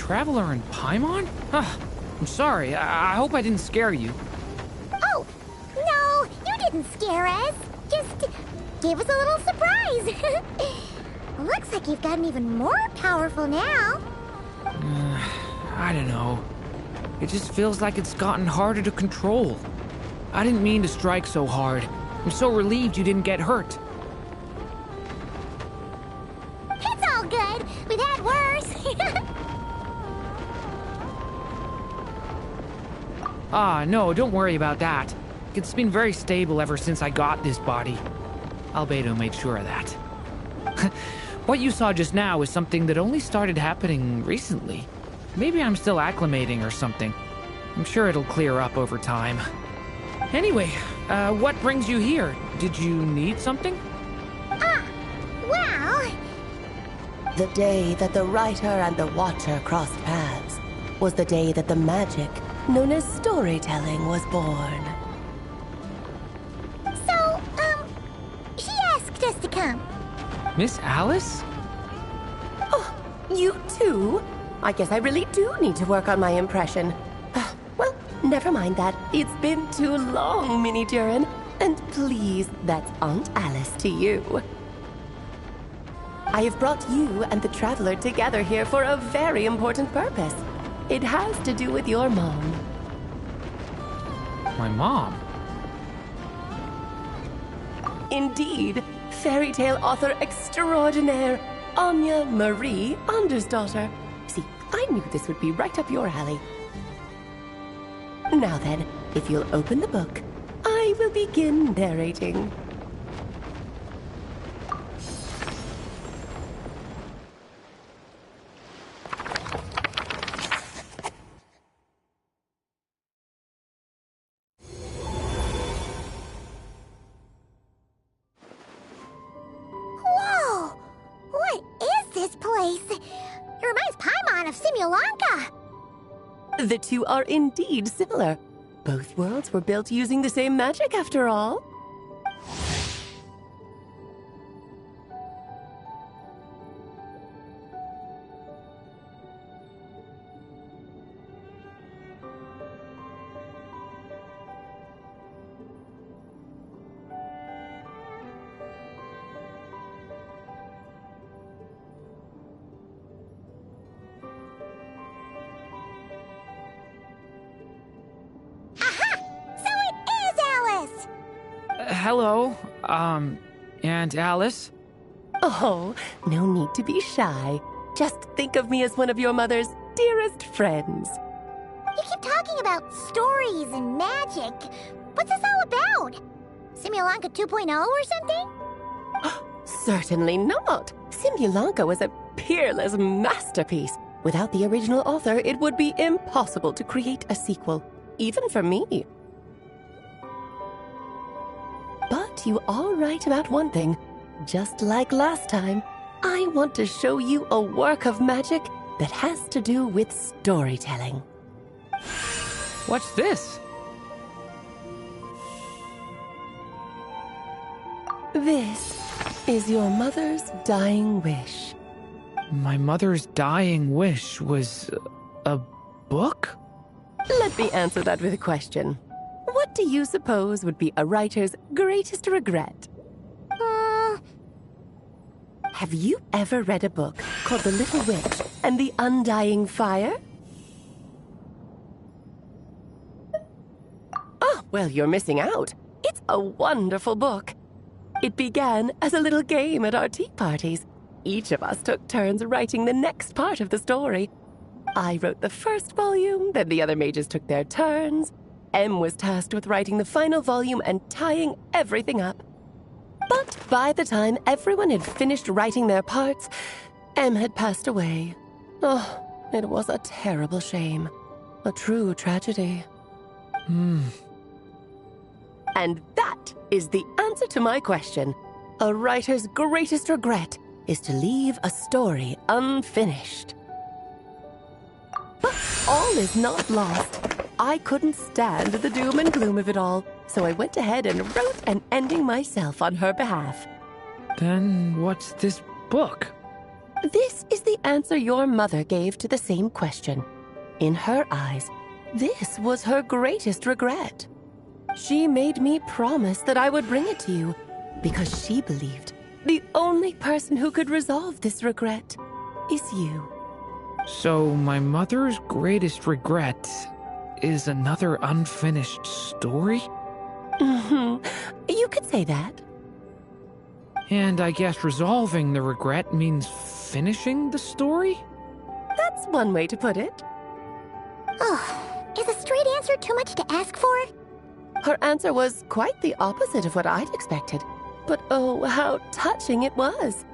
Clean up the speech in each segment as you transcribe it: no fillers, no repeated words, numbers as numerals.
Traveler in Paimon? I'm sorry. I hope I didn't scare you. Oh, no, you didn't scare us. Just gave us a little surprise. Looks like you've gotten even more powerful now. I don't know. It just feels like it's gotten harder to control. I didn't mean to strike so hard. I'm so relieved you didn't get hurt. It's all good. We've had worse. No, don't worry about that. It's been very stable ever since I got this body. Albedo made sure of that. What you saw just now is something that only started happening recently. Maybe I'm still acclimating or something. I'm sure it'll clear up over time. Anyway, what brings you here? Did you need something? Well... The day that the writer and the watcher crossed paths was the day that the magic known as storytelling was born. So, she asked us to come. Miss Alice? Oh, you too? I guess I really do need to work on my impression. Well, never mind that. It's been too long, Mini Durin. And please, that's Aunt Alice to you. I have brought you and the Traveler together here for a very important purpose. It has to do with your mom. My mom? Indeed, fairy tale author extraordinaire, Anya Marie Andersdottir. See, I knew this would be right up your alley. Now then, if you'll open the book, I will begin narrating. Whoa! What is this place? It reminds Paimon of Simulanka. The two are indeed similar. Both worlds were built using the same magic, after all. Hello, Aunt Alice? Oh, no need to be shy. Just think of me as one of your mother's dearest friends. You keep talking about stories and magic. What's this all about? Simulanka 2.0 or something? Certainly not. Simulanka was a peerless masterpiece. Without the original author, it would be impossible to create a sequel, even for me. But you are right about one thing. Just like last time, I want to show you a work of magic that has to do with storytelling. What's this? This is your mother's dying wish. My mother's dying wish was a book? Let me answer that with a question. What do you suppose would be a writer's greatest regret? Have you ever read a book called The Little Witch and the Undying Fire? Oh, well, you're missing out. It's a wonderful book. It began as a little game at our tea parties. Each of us took turns writing the next part of the story. I wrote the first volume, then the other mages took their turns. Em was tasked with writing the final volume and tying everything up. But by the time everyone had finished writing their parts, Em had passed away. Oh, it was a terrible shame. A true tragedy. And that is the answer to my question. A writer's greatest regret is to leave a story unfinished. But all is not lost. I couldn't stand the doom and gloom of it all, so I went ahead and wrote an ending myself on her behalf. Then what's this book? This is the answer your mother gave to the same question. In her eyes, this was her greatest regret. She made me promise that I would bring it to you because she believed the only person who could resolve this regret is you. So my mother's greatest regret is another unfinished story? You could say that. And I guess resolving the regret means finishing the story? That's one way to put it. Oh, is a straight answer too much to ask for? Her answer was quite the opposite of what I'd expected. But oh, how touching it was.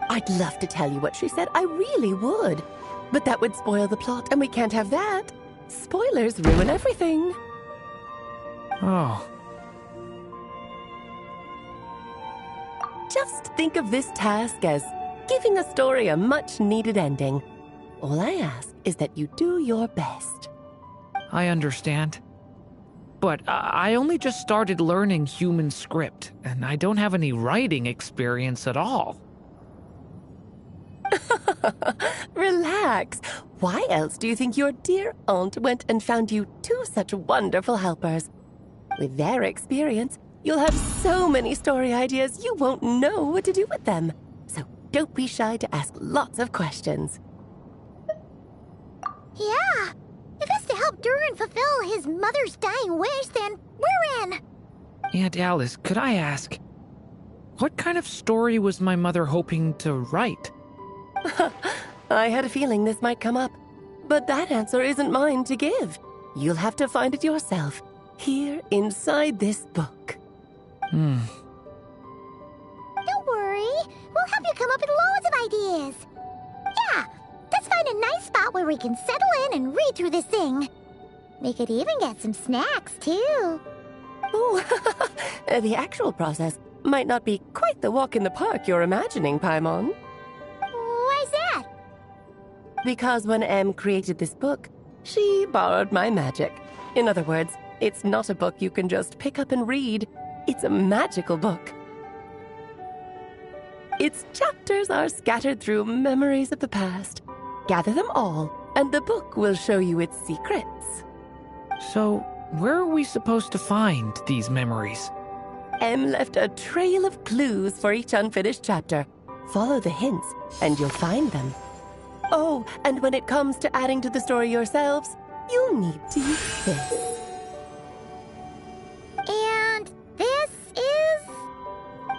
I'd love to tell you what she said, I really would. But that would spoil the plot, and we can't have that. Spoilers ruin everything. Oh. Just think of this task as giving a story a much-needed ending. All I ask is that you do your best. I understand. But I only just started learning human script, and I don't have any writing experience at all. Relax. Why else do you think your dear aunt went and found you two such wonderful helpers? With their experience, you'll have so many story ideas you won't know what to do with them. So don't be shy to ask lots of questions. Yeah. If it's to help Durin fulfill his mother's dying wish, then we're in. Aunt Alice, could I ask, what kind of story was my mother hoping to write? I had a feeling this might come up, but that answer isn't mine to give. You'll have to find it yourself, here inside this book. Don't worry. We'll help you come up with loads of ideas. Yeah, let's find a nice spot where we can settle in and read through this thing. We could even get some snacks, too. Oh, the actual process might not be quite the walk in the park you're imagining, Paimon. Why's that? Because when Em created this book, she borrowed my magic. In other words, it's not a book you can just pick up and read. It's a magical book. Its chapters are scattered through memories of the past. Gather them all, and the book will show you its secrets. So, where are we supposed to find these memories? Em left a trail of clues for each unfinished chapter. Follow the hints, and you'll find them. Oh, and when it comes to adding to the story yourselves, you'll need to use this. And this is...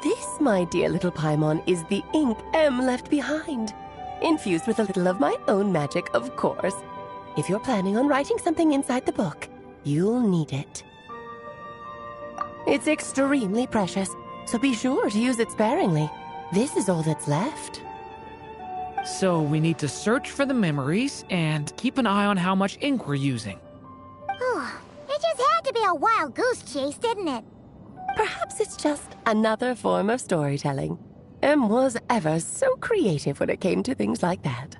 This, my dear little Paimon, is the ink Em left behind. Infused with a little of my own magic, of course. If you're planning on writing something inside the book, you'll need it. It's extremely precious, so be sure to use it sparingly. This is all that's left. So we need to search for the memories and keep an eye on how much ink we're using. Oh, it just had to be a wild goose chase, didn't it? Perhaps it's just another form of storytelling. Em was ever so creative when it came to things like that.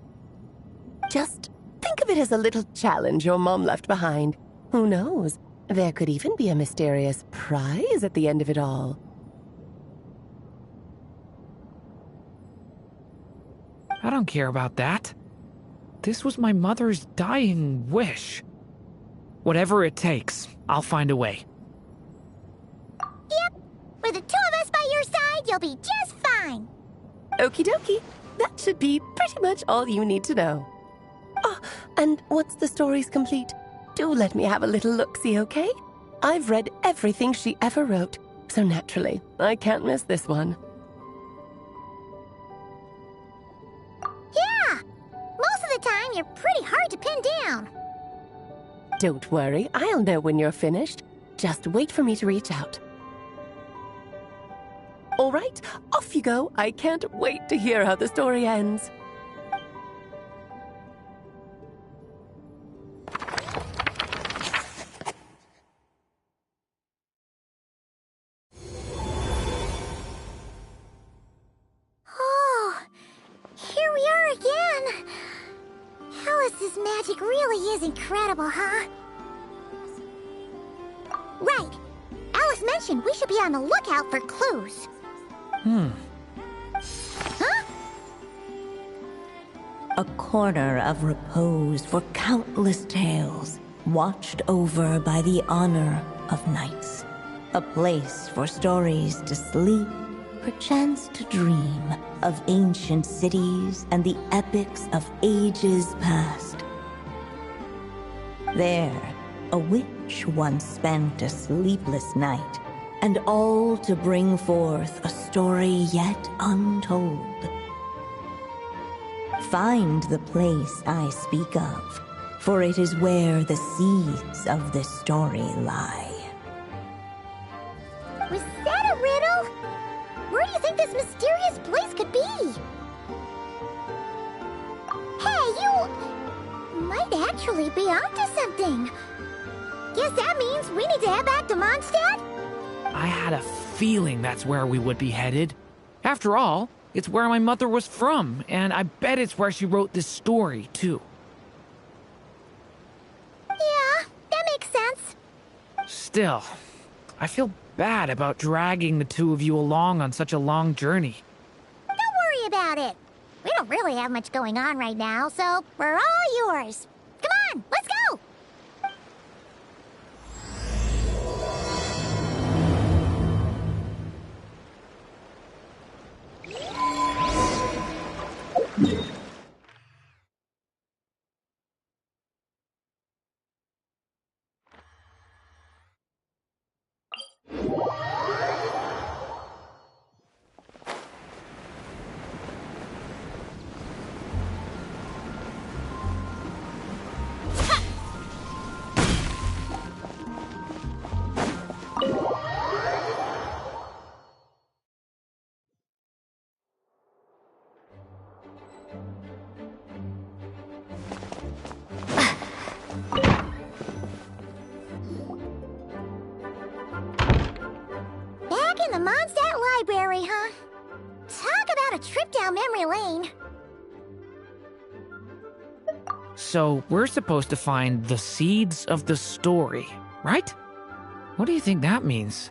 Just think of it as a little challenge your mom left behind. Who knows? There could even be a mysterious prize at the end of it all. I don't care about that. This was my mother's dying wish. Whatever it takes, I'll find a way. Yep. With the two of us by your side, you'll be just fine. Okie dokie. That should be pretty much all you need to know. Oh, and once the story's complete, do let me have a little look-see, okay? I've read everything she ever wrote, so naturally, I can't miss this one. Yeah. Most of the time, you're pretty hard to pin down. Don't worry, I'll know when you're finished. Just wait for me to reach out. All right, off you go. I can't wait to hear how the story ends. Oh, here we are again. Alice's magic really is incredible, huh? Right. Alice mentioned we should be on the lookout for clues. Huh? A corner of repose for countless tales, watched over by the honor of knights. A place for stories to sleep, perchance to dream of ancient cities and the epics of ages past. There, a witch once spent a sleepless night, and all to bring forth a story yet untold. Find the place I speak of, for it is where the seeds of this story lie. Was that a riddle? Where do you think this mysterious place could be? Hey, you might actually be onto something. Guess that means we need to head back to Mondstadt? I had a feeling that's where we would be headed. After all, it's where my mother was from, and I bet it's where she wrote this story, too. Yeah, that makes sense. Still, I feel bad about dragging the two of you along on such a long journey. Don't worry about it. We don't really have much going on right now, so we're all yours. Come on, let's go! Back in the Mondstadt Library, huh? Talk about a trip down memory lane. So, we're supposed to find the seeds of the story, right? What do you think that means?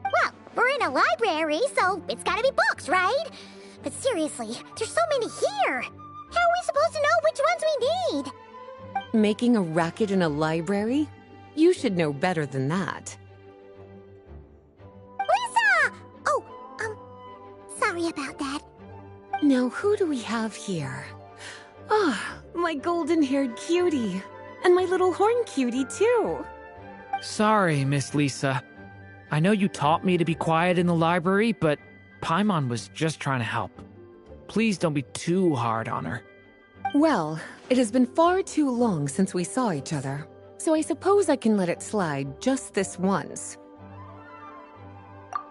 Well, we're in a library, so it's gotta be books, right? But seriously, there's so many here. How are we supposed to know which ones we need? Making a racket in a library? You should know better than that. Lisa! Oh, sorry about that. Now, who do we have here? Ah, my golden-haired cutie. And my little horn cutie, too. Sorry, Miss Lisa. I know you taught me to be quiet in the library, but Paimon was just trying to help. Please don't be too hard on her. Well, it has been far too long since we saw each other, so I suppose I can let it slide just this once.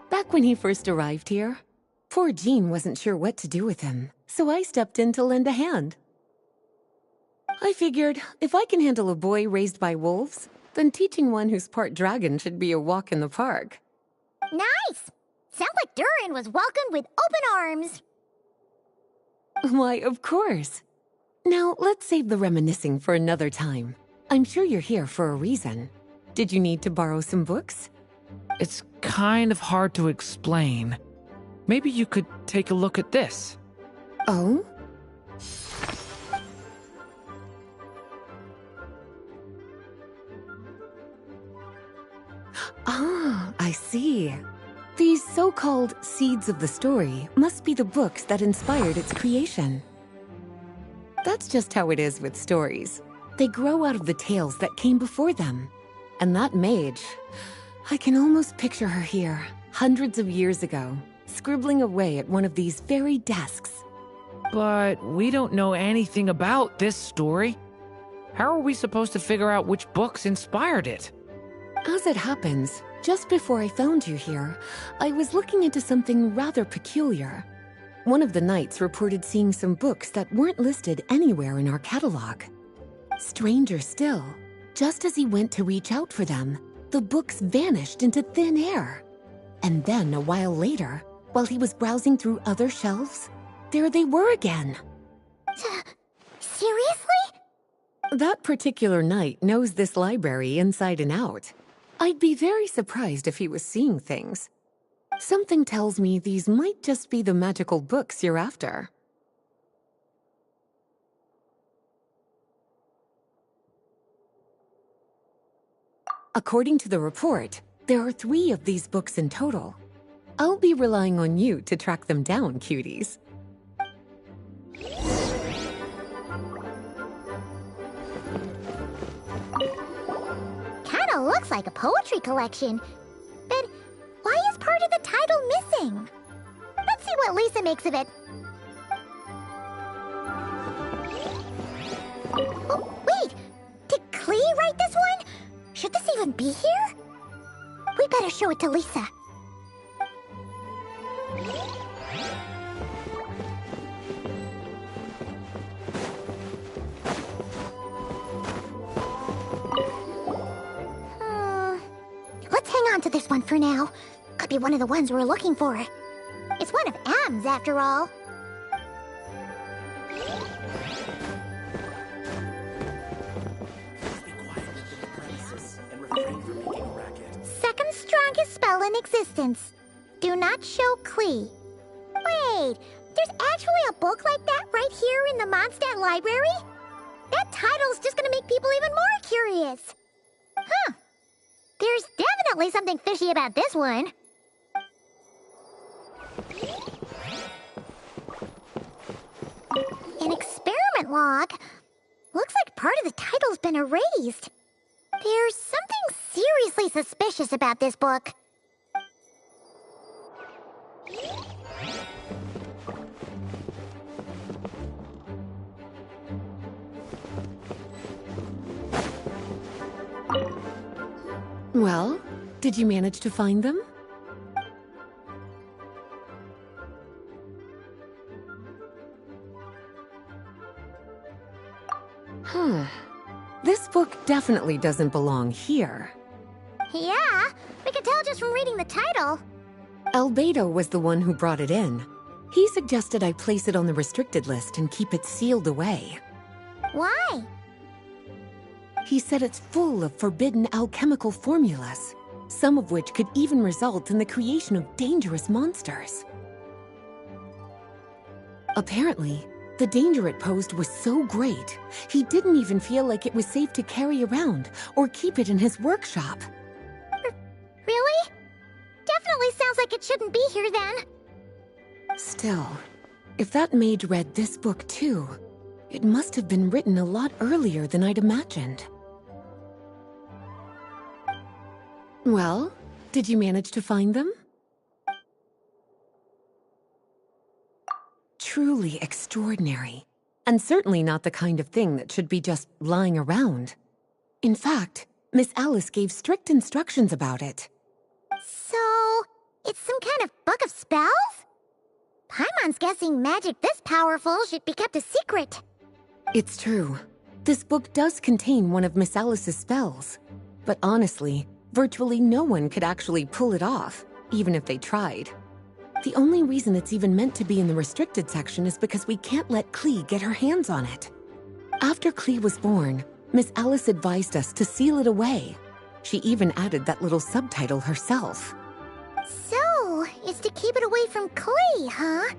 Back when he first arrived here, poor Jean wasn't sure what to do with him, so I stepped in to lend a hand. I figured, if I can handle a boy raised by wolves, then teaching one who's part dragon should be a walk in the park. Nice! Sounds like Durin was welcomed with open arms. Why, of course. Now, let's save the reminiscing for another time. I'm sure you're here for a reason. Did you need to borrow some books? It's kind of hard to explain. Maybe you could take a look at this. Oh? Ah, I see. These so-called seeds of the story must be the books that inspired its creation. That's just how it is with stories. They grow out of the tales that came before them. And that mage, I can almost picture her here, hundreds of years ago, scribbling away at one of these very desks. But we don't know anything about this story. How are we supposed to figure out which books inspired it? As it happens, just before I found you here, I was looking into something rather peculiar. One of the knights reported seeing some books that weren't listed anywhere in our catalog. Stranger still, just as he went to reach out for them, the books vanished into thin air. And then, a while later, while he was browsing through other shelves, there they were again. Seriously? That particular knight knows this library inside and out. I'd be very surprised if he was seeing things. Something tells me these might just be the magical books you're after. According to the report, there are 3 of these books in total. I'll be relying on you to track them down, cuties. Kinda looks like a poetry collection. But why is part of the title missing? Let's see what Lisa makes of it. Oh, wait! Did Klee write this one? Should this even be here? We better show it to Lisa. Let's hang on to this one for now. Could be one of the ones we're looking for. It's one of M's, after all. Second strongest spell in existence. Do not show Klee. Wait, there's actually a book like that right here in the Mondstadt library? That title's just gonna make people even more curious. Huh. There's definitely something fishy about this one. An experiment log. Looks like part of the title's been erased. There's something seriously suspicious about this book. Well, did you manage to find them? This book definitely doesn't belong here. Yeah, we can tell just from reading the title. Albedo was the one who brought it in. He suggested I place it on the restricted list and keep it sealed away. Why? He said it's full of forbidden alchemical formulas, some of which could even result in the creation of dangerous monsters. Apparently, the danger it posed was so great, he didn't even feel like it was safe to carry around or keep it in his workshop. Really? Definitely sounds like it shouldn't be here then. Still, if that mage read this book too, it must have been written a lot earlier than I'd imagined. Well, did you manage to find them? Truly extraordinary, and certainly not the kind of thing that should be just lying around. In fact, Miss Alice gave strict instructions about it. So, it's some kind of book of spells? Paimon's guessing magic this powerful should be kept a secret. It's true. This book does contain one of Miss Alice's spells. But honestly, virtually no one could actually pull it off, even if they tried. The only reason it's even meant to be in the restricted section is because we can't let Klee get her hands on it. After Klee was born, Miss Alice advised us to seal it away. She even added that little subtitle herself. So, it's to keep it away from Klee, huh?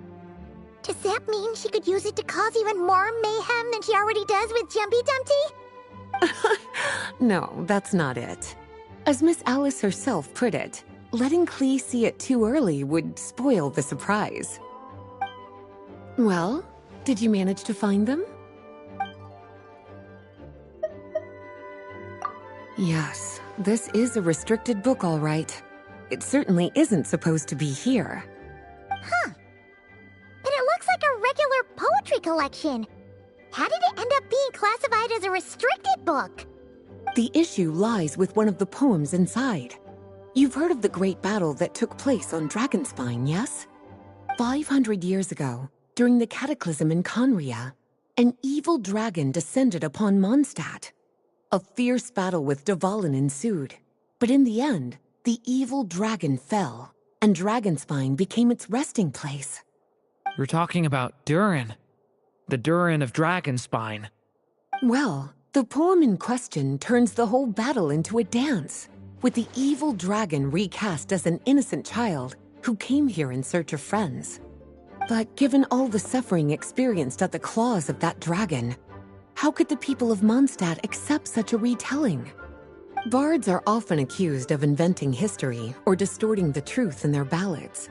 Does that mean she could use it to cause even more mayhem than she already does with Jumpy Dumpty? No, that's not it. As Miss Alice herself put it, letting Klee see it too early would spoil the surprise. Well, did you manage to find them? Yes, this is a restricted book, all right. It certainly isn't supposed to be here. Huh. But it looks like a regular poetry collection. How did it end up being classified as a restricted book? The issue lies with one of the poems inside. You've heard of the great battle that took place on Dragonspine, yes? 500 years ago, during the cataclysm in Conria, an evil dragon descended upon Mondstadt. A fierce battle with Dvalin ensued, but in the end, the evil dragon fell, and Dragonspine became its resting place. You're talking about Durin. The Durin of Dragonspine. Well, the poem in question turns the whole battle into a dance, with the evil dragon recast as an innocent child who came here in search of friends. But given all the suffering experienced at the claws of that dragon, how could the people of Mondstadt accept such a retelling? Bards are often accused of inventing history or distorting the truth in their ballads.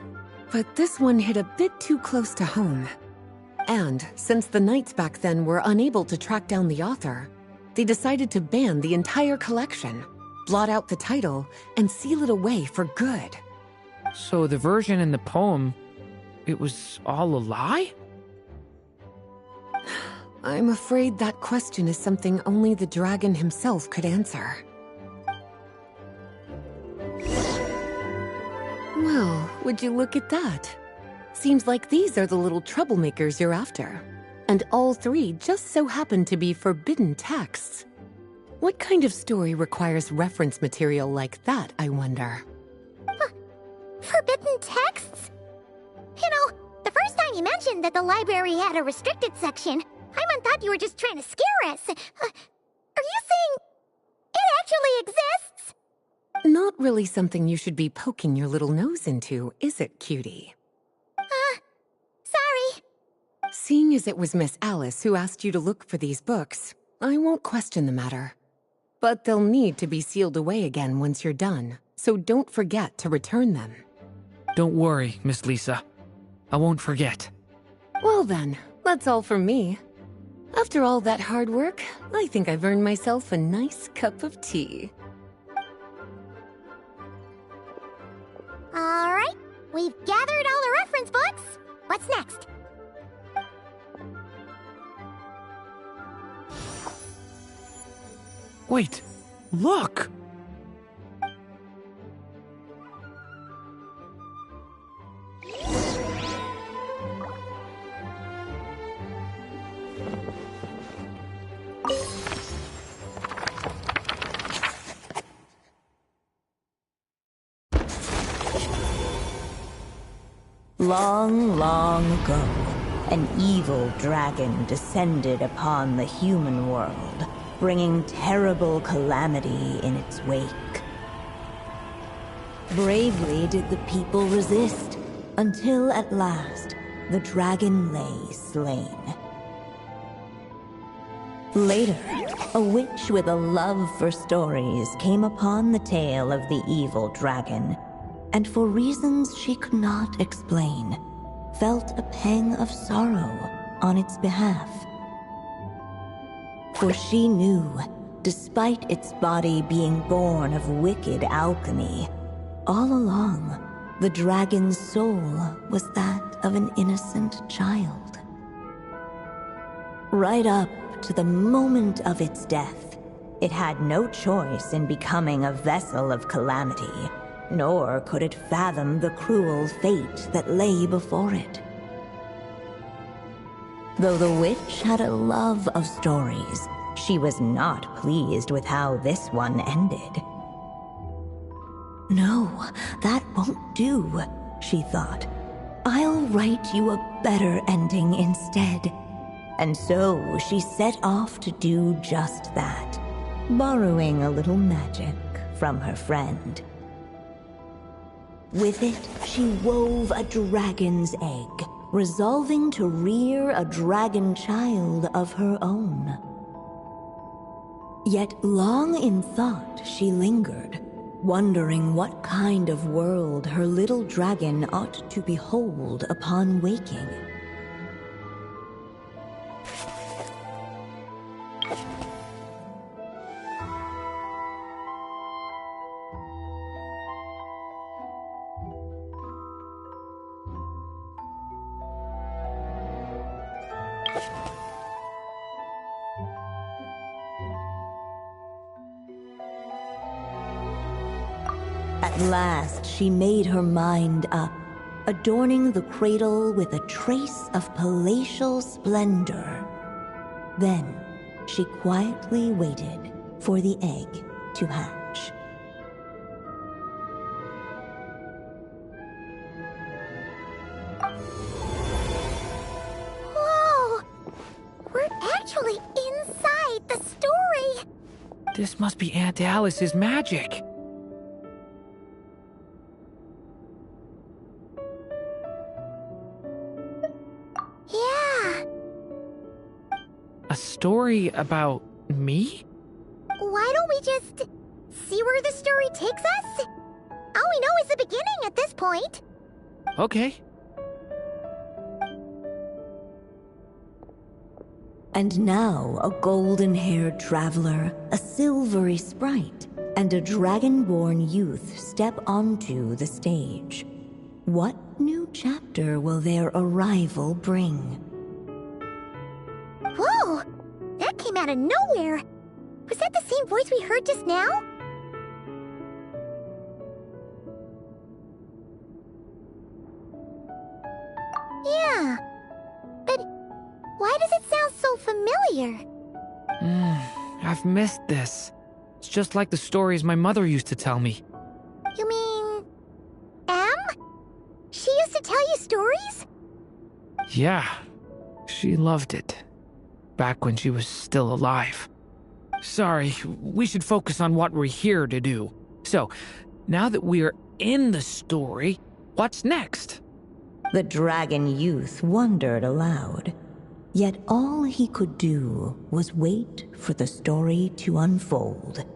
But this one hit a bit too close to home. And since the knights back then were unable to track down the author, they decided to ban the entire collection, blot out the title, and seal it away for good. So the version in the poem, it was all a lie? I'm afraid that question is something only the dragon himself could answer. Well, would you look at that? Seems like these are the little troublemakers you're after. And all three just so happen to be forbidden texts. What kind of story requires reference material like that, I wonder? Forbidden texts? You know, the first time you mentioned that the library had a restricted section, I thought you were just trying to scare us. Are you saying it actually exists? Not really something you should be poking your little nose into, is it, cutie? Sorry. Seeing as it was Miss Alice who asked you to look for these books, I won't question the matter. But they'll need to be sealed away again once you're done, so don't forget to return them. Don't worry, Miss Lisa. I won't forget. Well then, that's all from me. After all that hard work, I think I've earned myself a nice cup of tea. All right, we've gathered all the reference books. What's next? Wait, look! Long, long ago, an evil dragon descended upon the human world, bringing terrible calamity in its wake. Bravely did the people resist, until at last, the dragon lay slain. Later, a witch with a love for stories came upon the tale of the evil dragon, and for reasons she could not explain, felt a pang of sorrow on its behalf. For she knew, despite its body being born of wicked alchemy, all along, the dragon's soul was that of an innocent child. Right up to the moment of its death, it had no choice in becoming a vessel of calamity, nor could it fathom the cruel fate that lay before it. Though the witch had a love of stories, she was not pleased with how this one ended. No, that won't do, she thought. I'll write you a better ending instead. And so she set off to do just that, borrowing a little magic from her friend. With it, she wove a dragon's egg, resolving to rear a dragon child of her own. Yet long in thought she lingered, wondering what kind of world her little dragon ought to behold upon waking. At last, she made her mind up, adorning the cradle with a trace of palatial splendor. Then, she quietly waited for the egg to hatch. Whoa! We're actually inside the story! This must be Aunt Alice's magic. Yeah. A story about me? Why don't we just see where the story takes us? All we know is the beginning at this point. Okay. And now a golden-haired traveler, a silvery sprite, and a dragon-born youth step onto the stage. What new chapter will their arrival bring? Whoa! That came out of nowhere! Was that the same voice we heard just now? Yeah. But why does it sound so familiar? I've missed this. It's just like the stories my mother used to tell me. You mean... Em? She used to tell you stories? Yeah, she loved it. Back when she was still alive. Sorry, we should focus on what we're here to do. So, now that we're in the story, what's next? The dragon youth wondered aloud. Yet all he could do was wait for the story to unfold.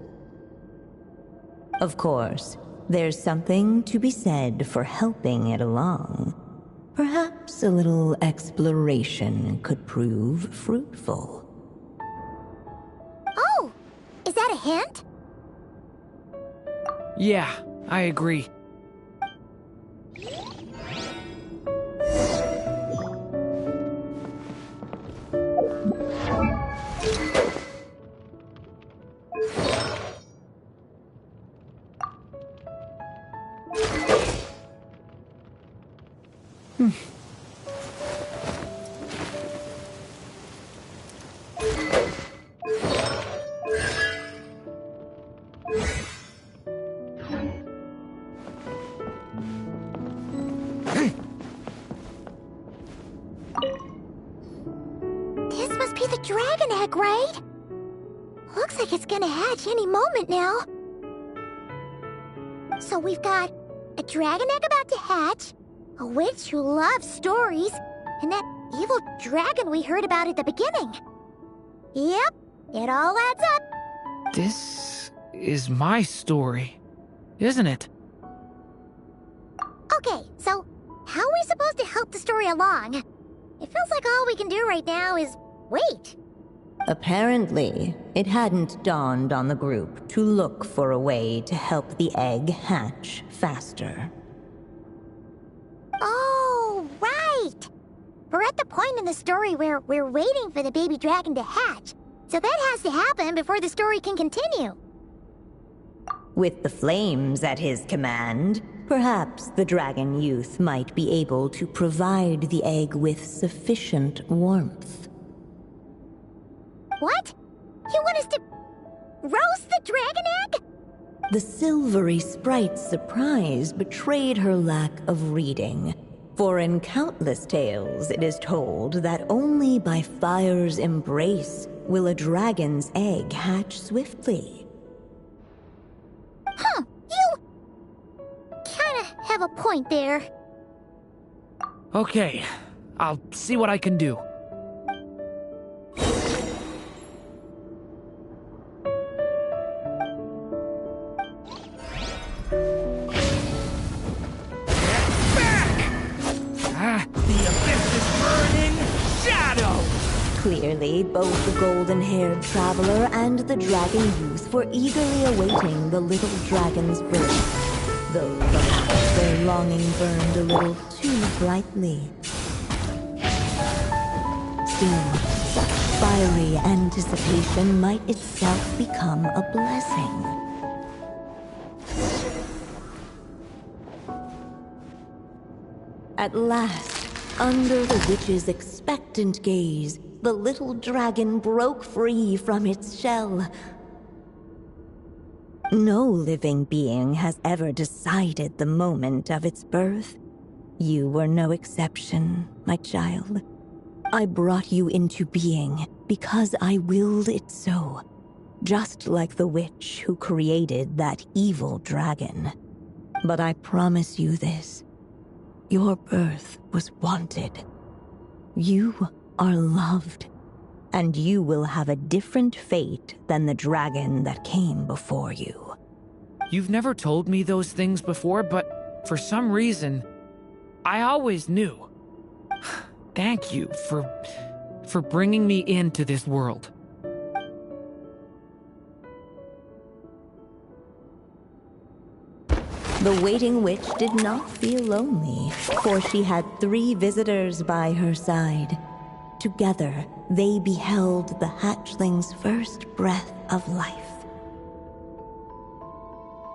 Of course, there's something to be said for helping it along. Perhaps a little exploration could prove fruitful. Oh! Is that a hint? Yeah, I agree. This must be the dragon egg, right? Looks like it's gonna hatch any moment now. So we've got a dragon egg about to hatch, a witch who loves stories, and that evil dragon we heard about at the beginning. Yep, it all adds up. This is my story, isn't it? Okay, so how are we supposed to help the story along? It feels like all we can do right now is wait. Apparently, it hadn't dawned on the group to look for a way to help the egg hatch faster. Oh, right! We're at the point in the story where we're waiting for the baby dragon to hatch, so that has to happen before the story can continue. With the flames at his command, perhaps the dragon youth might be able to provide the egg with sufficient warmth. What? You want us to roast the dragon egg? The silvery sprite's surprise betrayed her lack of reading. For in countless tales, it is told that only by fire's embrace will a dragon's egg hatch swiftly. Huh, you kinda have a point there. Okay, I'll see what I can do. Clearly, both the golden-haired traveler and the dragon youth were eagerly awaiting the little dragon's birth, though perhaps their longing burned a little too brightly. Still, fiery anticipation might itself become a blessing. At last, under the witch's expectant gaze, the little dragon broke free from its shell. No living being has ever decided the moment of its birth. You were no exception, my child. I brought you into being because I willed it so, just like the witch who created that evil dragon. But I promise you this. Your birth was wanted. You are loved, and you will have a different fate than the dragon that came before you. You've never told me those things before, but for some reason, I always knew. Thank you for bringing me into this world. The waiting witch did not feel lonely, for she had 3 visitors by her side. Together, they beheld the hatchling's first breath of life.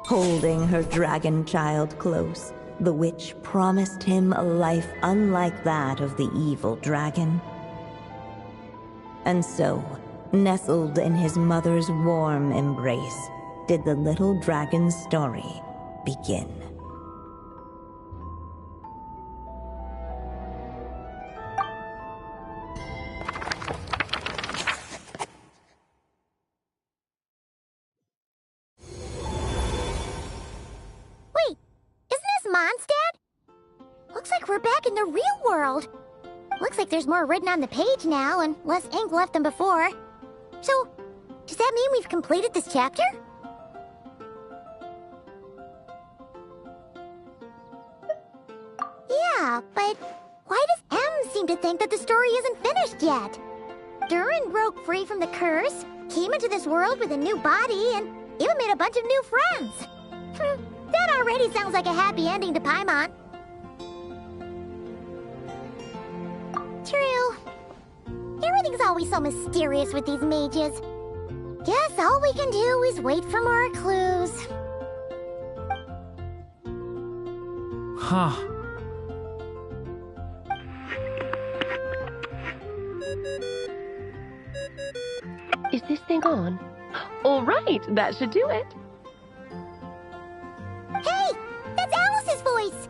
Holding her dragon child close, the witch promised him a life unlike that of the evil dragon. And so, nestled in his mother's warm embrace, did the little dragon's story begin. Wait, isn't this Mondstadt? Looks like we're back in the real world. Looks like there's more written on the page now and less ink left than before. So, does that mean we've completed this chapter? Yeah, but why does M seem to think that the story isn't finished yet? Durin broke free from the curse, came into this world with a new body, and even made a bunch of new friends. That already sounds like a happy ending to Paimon. True. Everything's always so mysterious with these mages. Guess all we can do is wait for more clues. Huh. Is this thing on? All right, that should do it. Hey, that's Alice's voice!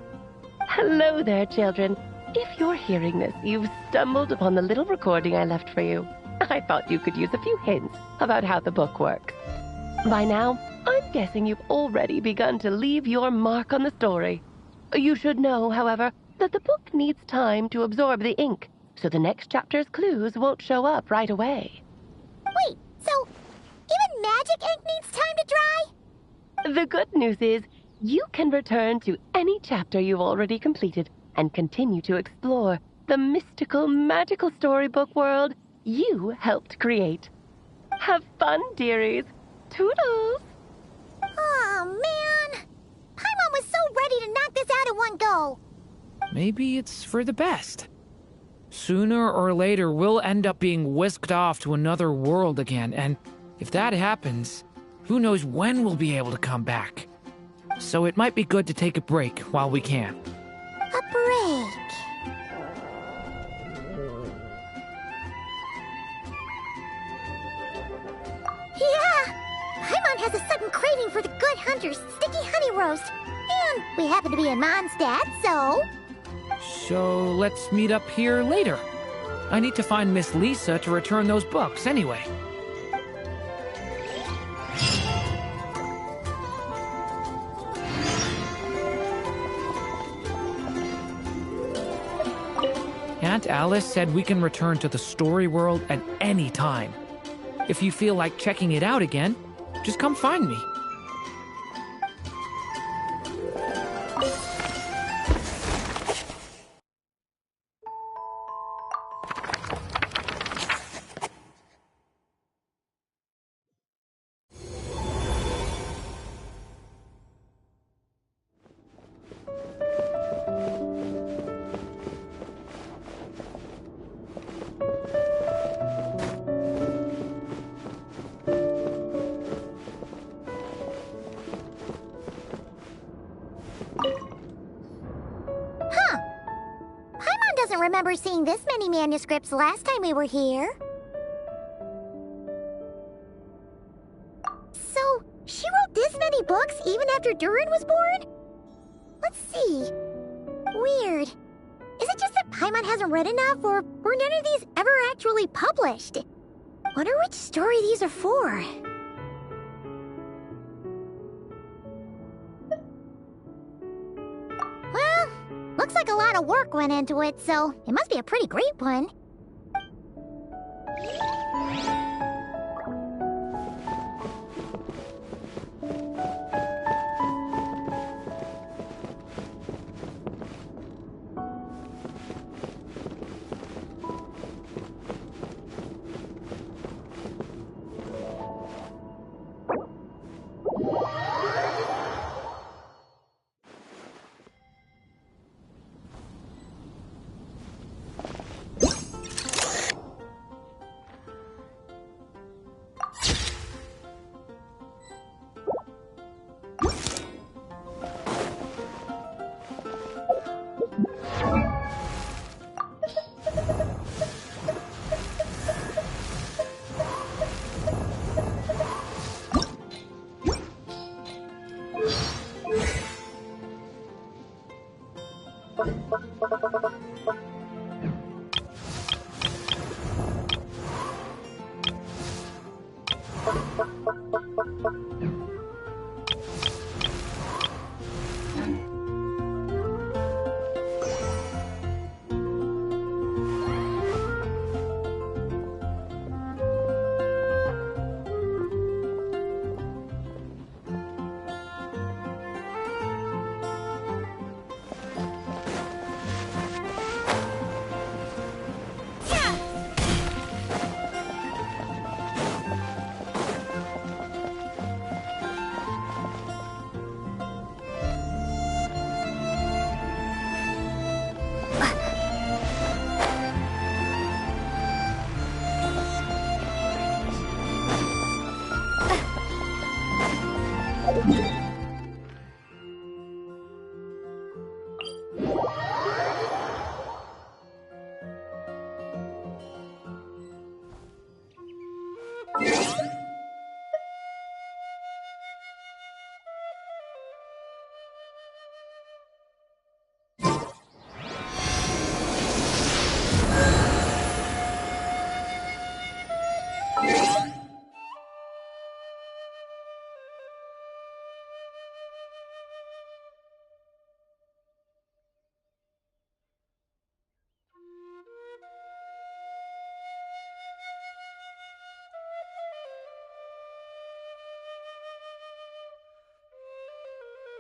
Hello there, children. If you're hearing this, you've stumbled upon the little recording I left for you. I thought you could use a few hints about how the book works. By now, I'm guessing you've already begun to leave your mark on the story. You should know, however, that the book needs time to absorb the ink, so the next chapter's clues won't show up right away. Wait, so even magic ink needs time to dry? The good news is, you can return to any chapter you've already completed and continue to explore the mystical, magical storybook world you helped create. Have fun, dearies. Toodles! Aw, man! Paimon was so ready to knock this out in one go! Maybe it's for the best. Sooner or later, we'll end up being whisked off to another world again, and if that happens, who knows when we'll be able to come back. So it might be good to take a break while we can. A break. Yeah! Paimon has a sudden craving for the good hunter's sticky honey roast. And we happen to be in Mondstadt, so... So let's meet up here later. I need to find Miss Lisa to return those books anyway. Aunt Alice said we can return to the story world at any time. If you feel like checking it out again, just come find me. Remember seeing this many manuscripts last time we were here. So, she wrote this many books even after Durin was born? Let's see. Weird. Is it just that Paimon hasn't read enough, or were none of these ever actually published? Wonder which story these are for. Well, looks like a lot of work went into it, so it must be a pretty great one.